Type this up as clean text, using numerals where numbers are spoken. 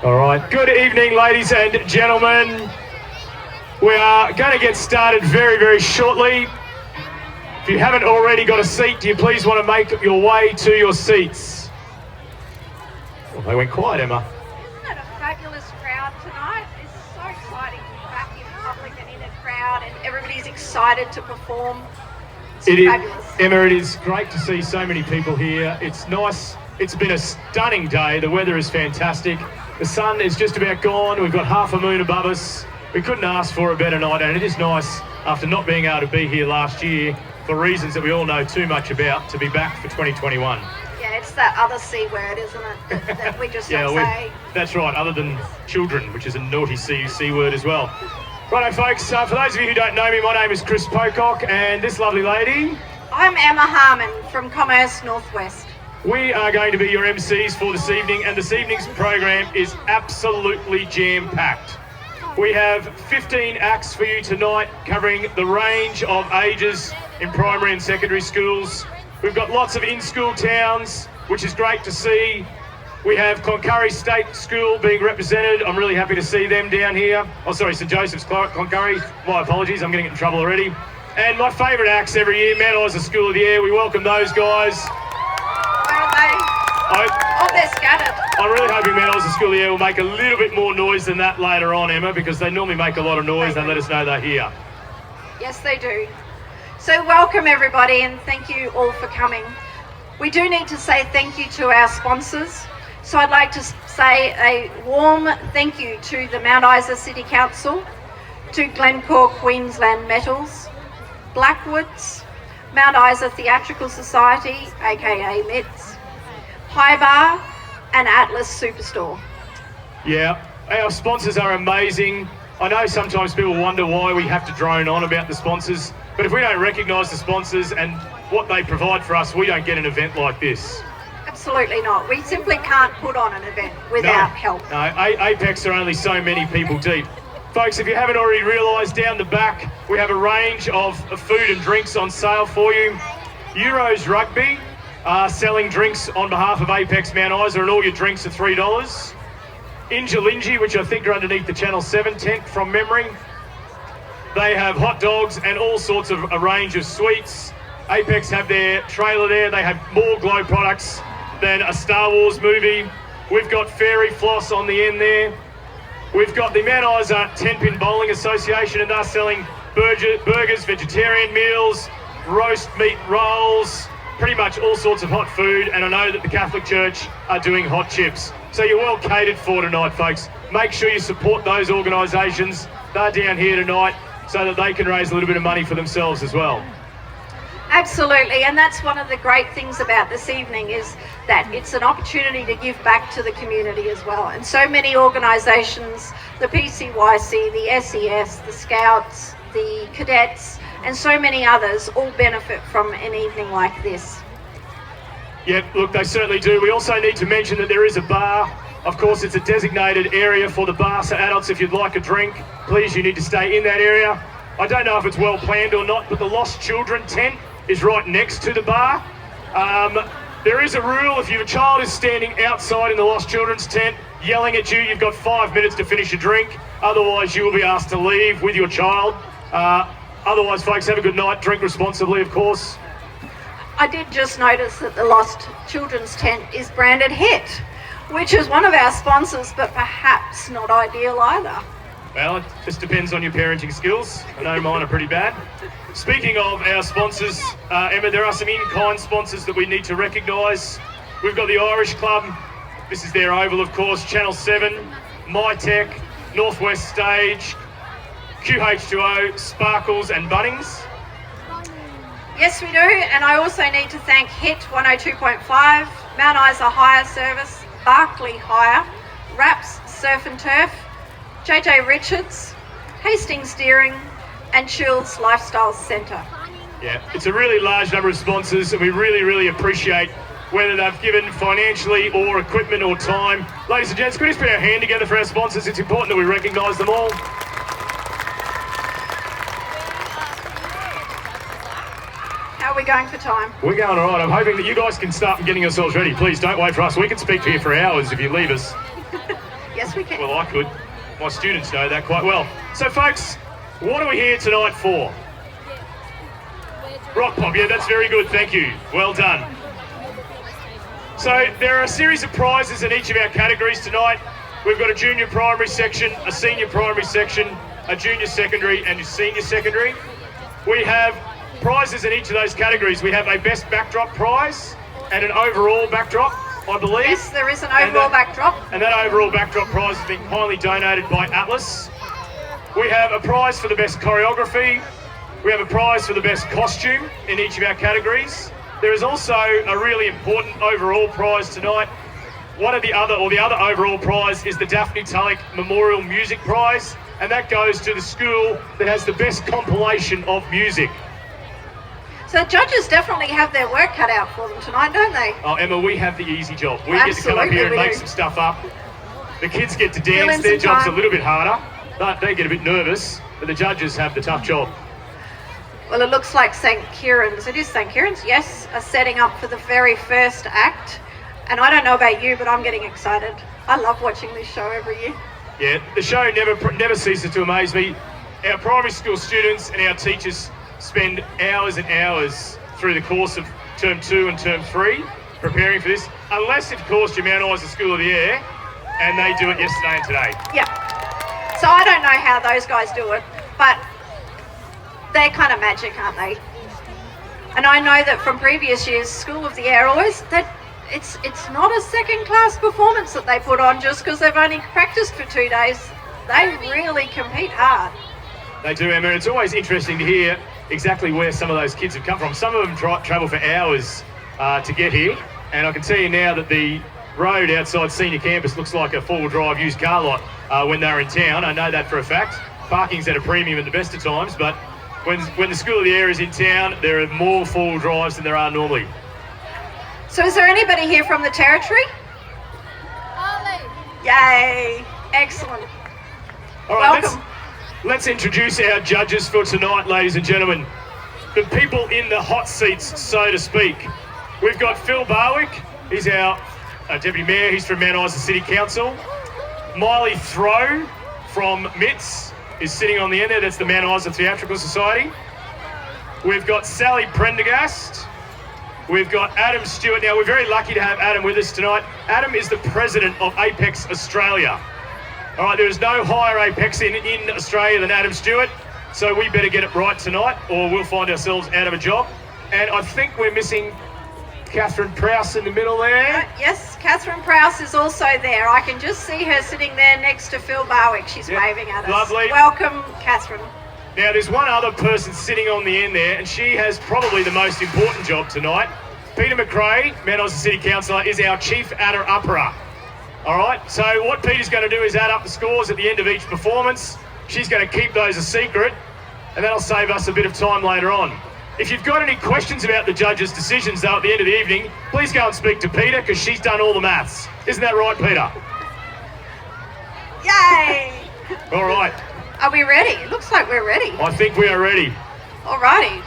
All right. Good evening, ladies and gentlemen. We are going to get started very, very shortly. If you haven't already got a seat, do you please want to make your way to your seats? Well, they went quiet, Emma. Isn't it a fabulous crowd tonight? It's so exciting to be back in public and in a crowd, and everybody's excited to perform. It's fabulous. Emma, it is great to see so many people here. It's nice. It's been a stunning day. The weather is fantastic. The sun is just about gone. We've got half a moon above us. We couldn't ask for a better night, and it is nice, after not being able to be here last year, for reasons that we all know too much about, to be back for 2021. Yeah, it's that other C word, isn't it, that we just don't say. That's right, other than children, which is a naughty C word as well. Righto, folks, for those of you who don't know me, my name is Chris Pocock, and this lovely lady... I'm Emma Harmon from Commerce Northwest. We are going to be your MCs for this evening, and this evening's program is absolutely jam-packed. We have 15 acts for you tonight, covering the range of ages in primary and secondary schools. We've got lots of in-school towns, which is great to see. We have Cloncurry State School being represented. I'm really happy to see them down here. Oh, sorry, St Joseph's Cloncurry. My apologies, I'm getting in trouble already. And my favourite acts every year, Mount Isa School of the Air. We welcome those guys. Where are they? They're scattered. I'm really hoping Mount Isa School of the Air will make a little bit more noise than that later on, Emma, because they normally make a lot of noise and let us know they're here. Yes, they do. So welcome everybody, and thank you all for coming. We do need to say thank you to our sponsors. So I'd like to say a warm thank you to the Mount Isa City Council, to Glencore Queensland Metals, Blackwoods, Mount Isa Theatrical Society, aka MITS, High Bar, and Atlas Superstore. Yeah, our sponsors are amazing. I know sometimes people wonder why we have to drone on about the sponsors, but if we don't recognise the sponsors and what they provide for us, we don't get an event like this. Absolutely not. We simply can't put on an event without help. No, Apex are only so many people deep. Folks, if you haven't already realised, down the back we have a range of food and drinks on sale for you. Euros Rugby are selling drinks on behalf of Apex Mount Isa, and all your drinks are $3. Injalinji, which I think are underneath the Channel 7 tent from memory. They have hot dogs and all sorts of a range of sweets. Apex have their trailer there. They have more glow products than a Star Wars movie. We've got Fairy Floss on the end there. We've got the Mount Isa 10-Pin Bowling Association, and they're selling burgers, vegetarian meals, roast meat rolls, pretty much all sorts of hot food, and I know that the Catholic Church are doing hot chips. So you're well catered for tonight, folks. Make sure you support those organisations. They're down here tonight so that they can raise a little bit of money for themselves as well. Absolutely, and that's one of the great things about this evening, is that it's an opportunity to give back to the community as well. And so many organisations, the PCYC, the SES, the Scouts, the Cadets, and so many others all benefit from an evening like this. Yeah, look, they certainly do. We also need to mention that there is a bar. Of course, it's a designated area for the bar, so adults, if you'd like a drink, please, you need to stay in that area. I don't know if it's well planned or not, but the Lost Children tent is right next to the bar. There is a rule: if your child is standing outside in the Lost Children's tent yelling at you, you've got 5 minutes to finish your drink. Otherwise, you will be asked to leave with your child. Otherwise, folks, have a good night. Drink responsibly, of course. I did just notice that the Lost Children's tent is branded HIT, which is one of our sponsors, but perhaps not ideal either. Well, it just depends on your parenting skills. I know mine are pretty bad. Speaking of our sponsors, Emma, there are some in-kind sponsors that we need to recognise. We've got the Irish Club. This is their oval, of course. Channel 7, MyTech, Northwest Stage, QH2O, Sparkles and Bunnings. Yes, we do, and I also need to thank HIT 102.5, Mount Isa Hire Service, Barclay Hire, Raps Surf and Turf, JJ Richards, Hastings Steering, and Chills Lifestyle Centre. Yeah, it's a really large number of sponsors, and we really, really appreciate whether they've given financially or equipment or time. Ladies and gents, could we just put our hand together for our sponsors? It's important that we recognise them all. How are we going for time? We're going all right. I'm hoping that you guys can start getting yourselves ready. Please don't wait for us. We can speak to you for hours if you leave us. Yes, we can. Well, I could. My students know that quite well. So, folks, what are we here tonight for? Rock pop, yeah, that's very good, thank you. Well done. So, there are a series of prizes in each of our categories tonight. We've got a junior primary section, a senior primary section, a junior secondary and a senior secondary. We have prizes in each of those categories. We have a best backdrop prize and an overall backdrop, I believe. Yes, there is an overall backdrop. And that overall backdrop prize has been kindly donated by Atlas. We have a prize for the best choreography. We have a prize for the best costume in each of our categories. There is also a really important overall prize tonight. The other overall prize is the Daphne Tulloch Memorial Music Prize, and that goes to the school that has the best compilation of music. So judges definitely have their work cut out for them tonight, don't they? Oh, Emma, we have the easy job. We get to come up here and make some stuff up. The kids get to dance. Their job's a little bit harder. They get a bit nervous, but the judges have the tough job. Well, it looks like St. Kieran's. It is St. Kieran's, yes, are setting up for the very first act. And I don't know about you, but I'm getting excited. I love watching this show every year. Yeah, the show never ceases to amaze me. Our primary school students and our teachers spend hours and hours through the course of term 2 and term 3 preparing for this, unless of course you Mount Isa School of the Air, and they do it yesterday and today. Yeah. So I don't know how those guys do it, but they're kind of magic, aren't they? And I know that from previous years, School of the Air always, that it's not a second-class performance that they put on just because they've only practiced for 2 days. They really compete hard. They do, Emma. It's always interesting to hear exactly where some of those kids have come from. Some of them travel for hours to get here, and I can tell you now that the road outside senior campus looks like a four-wheel drive used car lot when they're in town. I know that for a fact. Parking's at a premium at the best of times, but when the School of the Air is in town, there are more four-wheel drives than there are normally. So is there anybody here from the Territory? Yay! Excellent. All right, welcome. Let's introduce our judges for tonight, ladies and gentlemen. The people in the hot seats, so to speak. We've got Phil Barwick. He's our Deputy Mayor. He's from Mount Isa City Council. Miley Throw from MITS is sitting on the end there. That's the Mount Isa Theatrical Society. We've got Sally Prendergast. We've got Adam Stewart. Now, we're very lucky to have Adam with us tonight. Adam is the president of Apex Australia. All right, there is no higher Apex in Australia than Adam Stewart, so we better get it right tonight or we'll find ourselves out of a job. And I think we're missing Catherine Prowse in the middle there. Yes, Catherine Prowse is also there. I can just see her sitting there next to Phil Barwick. She's waving at us. Lovely. Welcome, Catherine. Now, there's one other person sitting on the end there, and she has probably the most important job tonight. Peter McRae, Mount Isa City Councillor, is our chief adder-upperer. All right, so what Peter's going to do is add up the scores at the end of each performance. She's going to keep those a secret, and that'll save us a bit of time later on. If you've got any questions about the judges' decisions, though, at the end of the evening, please go and speak to Peter, because she's done all the maths. Isn't that right, Peter? Yay! All right. Are we ready? It looks like we're ready. I think we are ready. All righty.